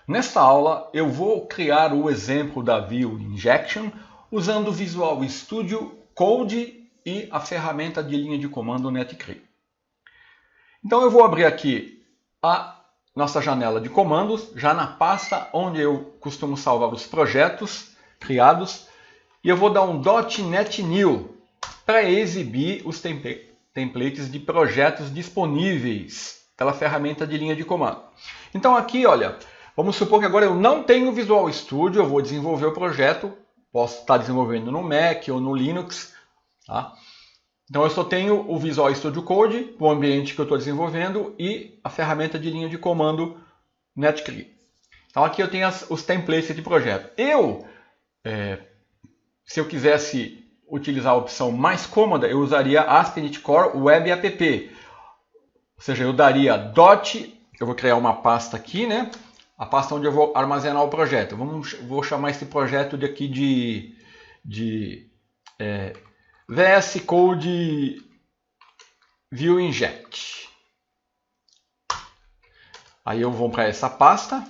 Nesta aula eu vou criar o exemplo da View Injection usando o Visual Studio Code e a ferramenta de linha de comando NetCree. Então eu vou abrir aqui a nossa janela de comandos, já na pasta onde eu costumo salvar os projetos criados, e eu vou dar um .NET New para exibir os templates de projetos disponíveis pela ferramenta de linha de comando. Então aqui, olha, vamos supor que agora eu não tenho Visual Studio, eu vou desenvolver o projeto, posso estar desenvolvendo no Mac ou no Linux, tá? Então eu só tenho o Visual Studio Code, o ambiente que eu estou desenvolvendo e a ferramenta de linha de comando NetCree. Então aqui eu tenho os templates de projeto. Se eu quisesse utilizar a opção mais cômoda, eu usaria ASP.NET Core Web App. Ou seja, eu daria eu vou criar uma pasta aqui, né? A pasta onde eu vou armazenar o projeto. Vou chamar esse projeto aqui de VS Code View Inject. Aí eu vou para essa pasta.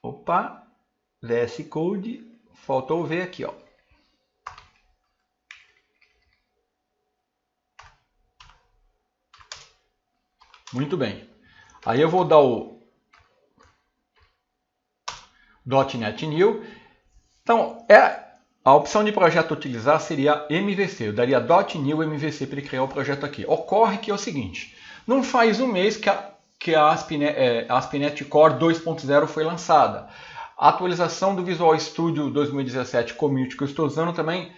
Opa, VS Code, faltou ver aqui, ó. Muito bem. Aí eu vou dar o .NET New. Então, a opção de projeto a utilizar seria MVC. Eu daria .new MVC para ele criar o projeto aqui. Ocorre que é o seguinte, não faz um mês que a ASP.NET Core 2.0 foi lançada. A atualização do Visual Studio 2017 Community que eu estou usando também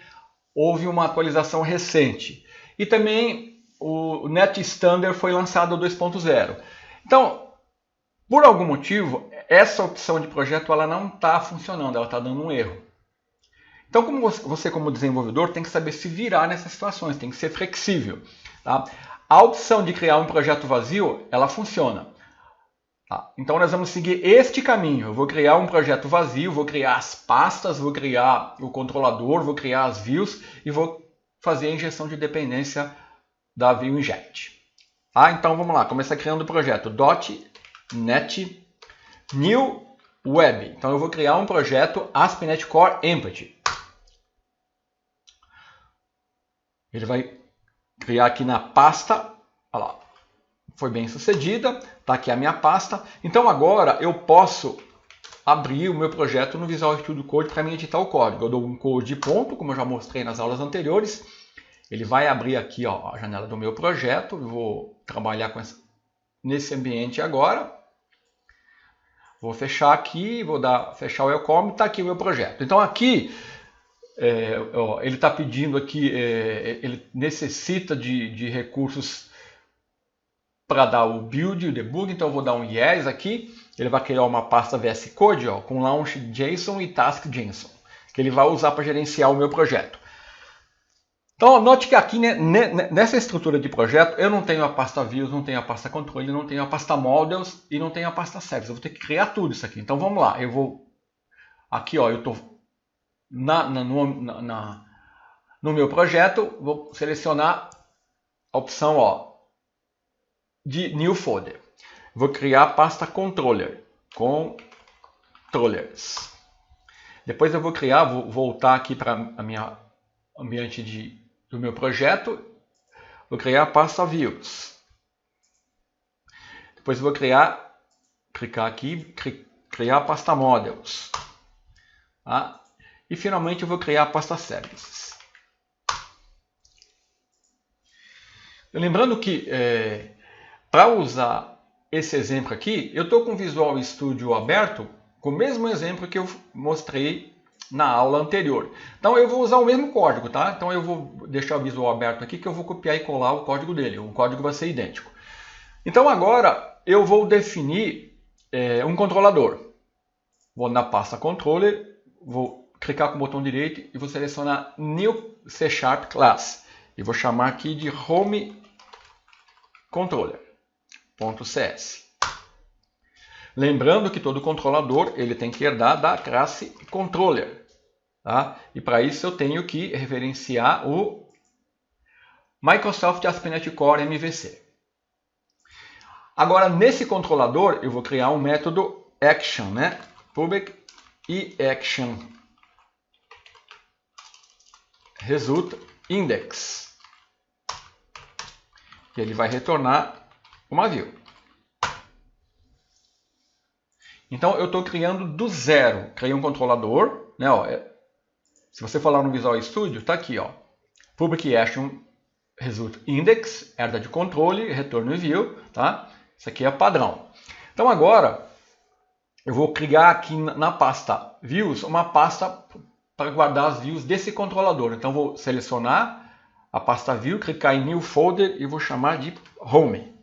houve uma atualização recente. E também o Net Standard foi lançado 2.0. Então, por algum motivo, essa opção de projeto ela não está funcionando, ela está dando um erro. Então, como você como desenvolvedor tem que saber se virar nessas situações, tem que ser flexível. Tá? A opção de criar um projeto vazio, ela funciona. Tá? Então, nós vamos seguir este caminho. Eu vou criar um projeto vazio, vou criar as pastas, vou criar o controlador, vou criar as views e vou fazer a injeção de dependência da View Inject. Tá? Então, vamos lá. Começar criando o projeto .NET New Web. Então, eu vou criar um projeto ASP.NET Core Empty. Ele vai criar aqui na pasta. Olha lá. Foi bem sucedida. Está aqui a minha pasta. Então, agora eu posso abrir o meu projeto no Visual Studio Code para me editar o código. Eu dou um code ponto, como eu já mostrei nas aulas anteriores. Ele vai abrir aqui, ó, a janela do meu projeto. Eu vou trabalhar nesse ambiente agora. Vou fechar aqui, vou fechar o welcome, está aqui o meu projeto. Então aqui, ele está pedindo aqui, ele necessita de recursos para dar o build e o debug, então eu vou dar um yes aqui. Ele vai criar uma pasta VS Code ó, com launch.json e task.json, que ele vai usar para gerenciar o meu projeto. Então, note que aqui nessa estrutura de projeto, eu não tenho a pasta Views, não tenho a pasta Controle, não tenho a pasta Models e não tenho a pasta Service. Eu vou ter que criar tudo isso aqui. Então, vamos lá. Eu vou... Aqui, ó, eu estou no meu projeto, vou selecionar a opção ó, de New Folder. Vou criar a pasta Controllers. Depois eu vou voltar aqui para a minha ambiente do meu projeto, vou criar a pasta Views. Depois vou clicar aqui, criar a pasta Models. Tá? E finalmente eu vou criar a pasta Services. Lembrando que para usar esse exemplo aqui, eu estou com o Visual Studio aberto, com o mesmo exemplo que eu mostrei na aula anterior. Então eu vou usar o mesmo código, tá? Então eu vou deixar o visual aberto aqui que eu vou copiar e colar o código dele. O código vai ser idêntico. Então agora eu vou definir um controlador. Vou na pasta Controller, vou clicar com o botão direito e vou selecionar New C# Class. E vou chamar aqui de Home Controller.cs. Lembrando que todo controlador ele tem que herdar da classe Controller. Tá? E para isso eu tenho que referenciar o Microsoft ASP.NET Core MVC. Agora, nesse controlador, eu vou criar um método action, né? Public e action result index. E ele vai retornar uma view. Então, eu estou criando do zero. Criei um controlador, né? Ó, se você for lá no Visual Studio, está aqui, ó. Public action result index, herda de controle, retorno view, tá? Isso aqui é padrão. Então agora eu vou criar aqui na pasta views uma pasta para guardar as views desse controlador. Então vou selecionar a pasta view, clicar em new folder e vou chamar de home.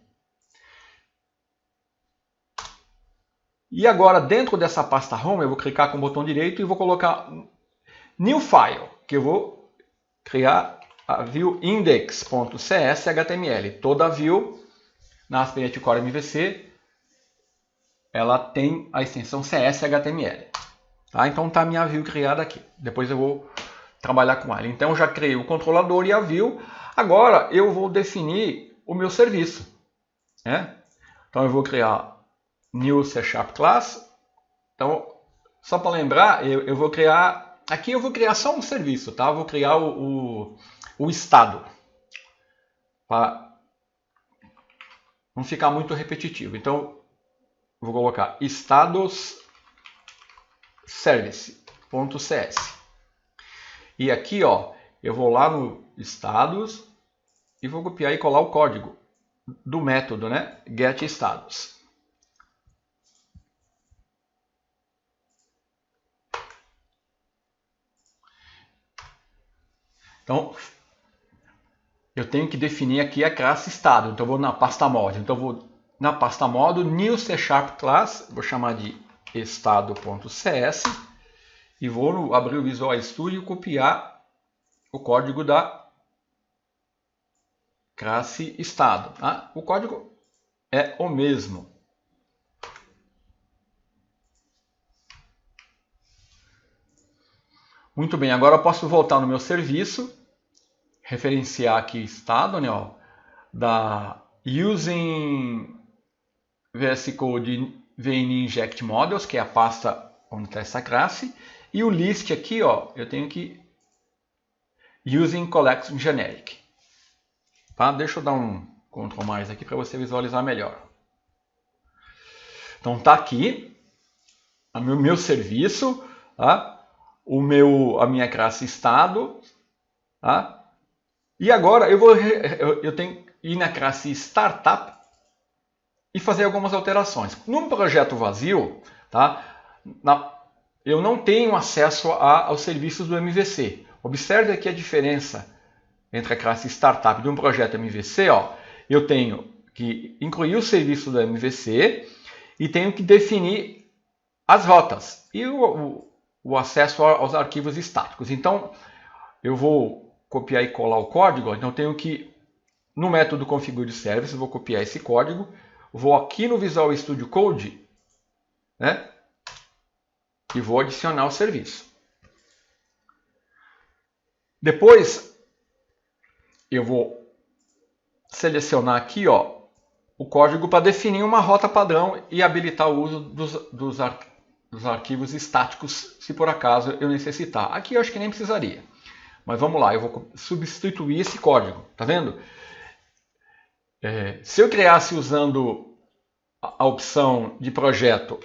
E agora dentro dessa pasta home eu vou clicar com o botão direito e vou colocar new file, que eu vou criar a view index.cshtml. Toda view na ASP.NET Core MVC, ela tem a extensão CSHTML. Tá? Então está a minha view criada aqui. Depois eu vou trabalhar com ela. Então eu já criei o controlador e a view. Agora eu vou definir o meu serviço. Né? Então eu vou criar new C# class. Então, só para lembrar, eu vou criar... Aqui eu vou criar só um serviço. Tá? Eu vou criar o estado. Para não ficar muito repetitivo. Então, vou colocar status service.cs. E aqui, ó, eu vou lá no status e vou copiar e colar o código do método, né? getStatus. Então, eu tenho que definir aqui a classe estado. Então, eu vou na pasta mod. Então, eu vou na pasta modo, new C# class, vou chamar de estado.cs e vou abrir o Visual Studio e copiar o código da classe estado. Tá? O código é o mesmo. Muito bem, agora eu posso voltar no meu serviço, referenciar aqui estado, né, ó, da using VS Code VN Inject Models, que é a pasta onde está essa classe, e o list aqui, ó, eu tenho que using collection generic. Tá? Deixa eu dar um Ctrl mais aqui para você visualizar melhor. Então tá aqui o meu serviço, tá? A minha classe estado, tá? E agora eu tenho que ir na classe startup e fazer algumas alterações. Num projeto vazio, tá? Eu não tenho acesso aos serviços do MVC. Observe aqui a diferença entre a classe startup de um projeto MVC. Ó, eu tenho que incluir o serviço do MVC e tenho que definir as rotas e o acesso aos arquivos estáticos. Então, eu vou copiar e colar o código. Então, eu tenho que, no método configure service, vou copiar esse código. Vou aqui no Visual Studio Code, né? E vou adicionar o serviço. Depois, eu vou selecionar aqui, ó, o código para definir uma rota padrão e habilitar o uso dos arquivos estáticos, se por acaso eu necessitar. Aqui eu acho que nem precisaria. Mas vamos lá, eu vou substituir esse código. Tá vendo? Se eu criasse usando a opção de projeto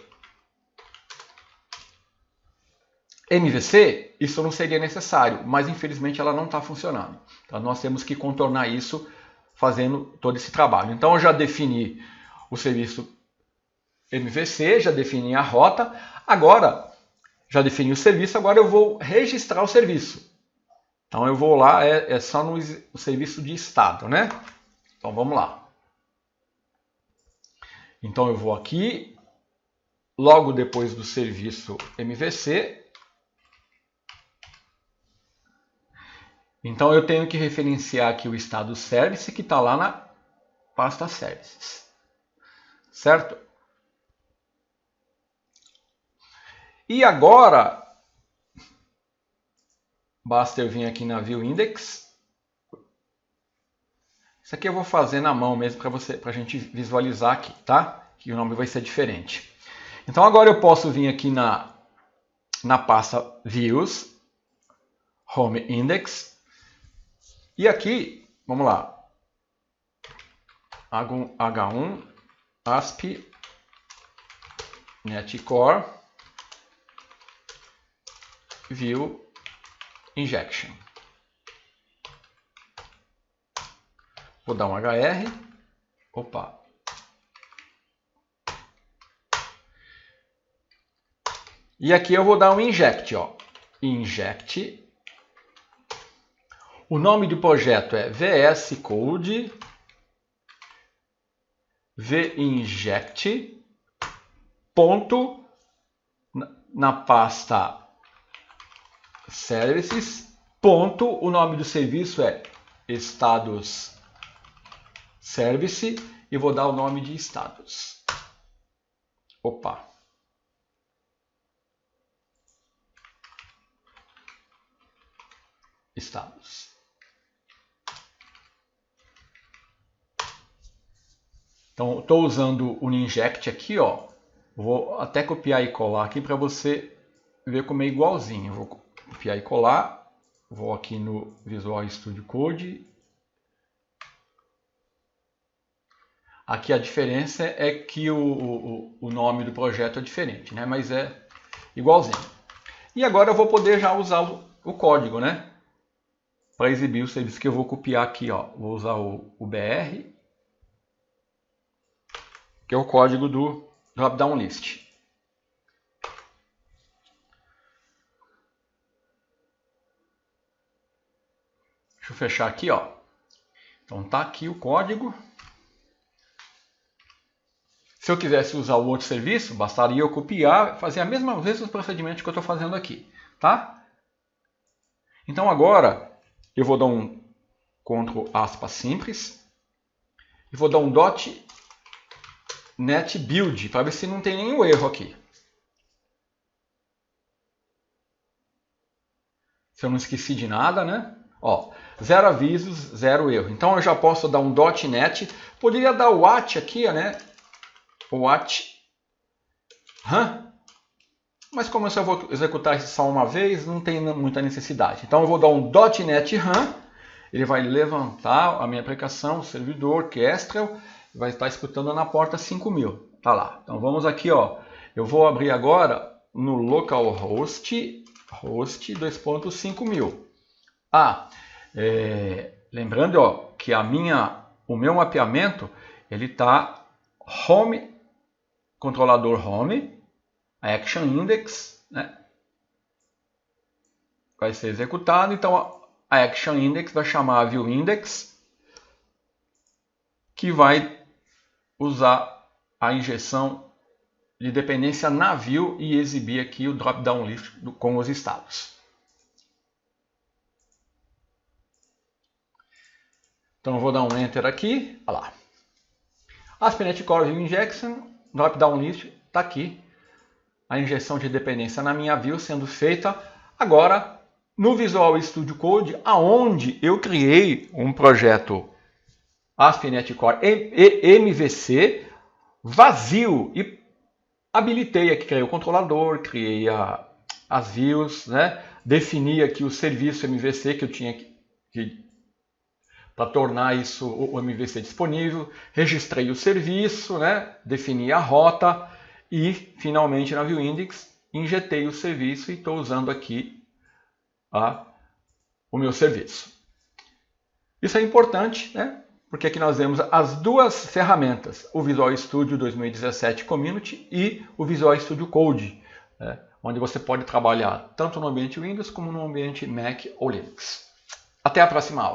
MVC, isso não seria necessário, mas infelizmente ela não está funcionando. Então nós temos que contornar isso fazendo todo esse trabalho. Então eu já defini o serviço MVC, já defini a rota, agora já defini o serviço, agora eu vou registrar o serviço. Então eu vou lá, é só no serviço de estado, né? Então vamos lá. Então eu vou aqui, logo depois do serviço MVC. Então eu tenho que referenciar aqui o estado service que está lá na pasta services. Certo? E agora, basta eu vir aqui na view index, Isso aqui eu vou fazer na mão mesmo para a gente visualizar aqui, tá? Que o nome vai ser diferente. Então agora eu posso vir aqui na pasta Views, Home Index, e aqui, vamos lá, H1, ASP, Netcore, View Injection. Vou dar um HR. Opa. E aqui eu vou dar um inject, ó. Inject. O nome do projeto é VS Code vinject. Ponto na pasta Services. Ponto. O nome do serviço é Status Service e vou dar o nome de status. Opa. Status. Então, estou usando o Ninject aqui, ó. Vou até copiar e colar aqui para você ver como é igualzinho. Vou copiar e colar. Vou aqui no Visual Studio Code. Aqui a diferença é que o nome do projeto é diferente, né? Mas é igualzinho. E agora eu vou poder já usar o código, né? Para exibir o serviço que eu vou copiar aqui, ó. Vou usar o BR, que é o código do drop-down list. Deixa eu fechar aqui, ó. Então tá aqui o código. Se eu quisesse usar o outro serviço, bastaria eu copiar, fazer os mesmos procedimentos que eu estou fazendo aqui, tá? Então agora eu vou dar um Ctrl aspas simples e vou dar um .NET Build para ver se não tem nenhum erro aqui. Se eu não esqueci de nada, né? Ó, 0 avisos, 0 erro. Então eu já posso dar um .NET, poderia dar o at aqui, né? O at run, mas como eu só vou executar isso só uma vez, não tem muita necessidade. Então eu vou dar um .NET run, ele vai levantar a minha aplicação, o servidor, Kestrel, vai estar escutando na porta 5000. Tá lá. Então vamos aqui, ó. Eu vou abrir agora no localhost 2.5000. Lembrando, ó, que o meu mapeamento ele está home, controlador home, action index, né? Vai ser executado. Então a action index vai chamar a view index, que vai usar a injeção de dependência na view e exibir aqui o drop-down list com os estados. Então eu vou dar um enter aqui, olha lá. ASP.NET Core View Injection, drop-down list, está aqui. A injeção de dependência na minha view sendo feita agora no Visual Studio Code, aonde eu criei um projeto ASP.NET Core MVC vazio e habilitei aqui, criei o controlador, criei as views, né? Defini aqui o serviço MVC que eu tinha para tornar isso o MVC disponível, registrei o serviço, né? Defini a rota e finalmente na View Index injetei o serviço e estou usando aqui o meu serviço. Isso é importante, né? Porque aqui nós vemos as duas ferramentas, o Visual Studio 2017 Community e o Visual Studio Code, né? Onde você pode trabalhar tanto no ambiente Windows como no ambiente Mac ou Linux. Até a próxima aula.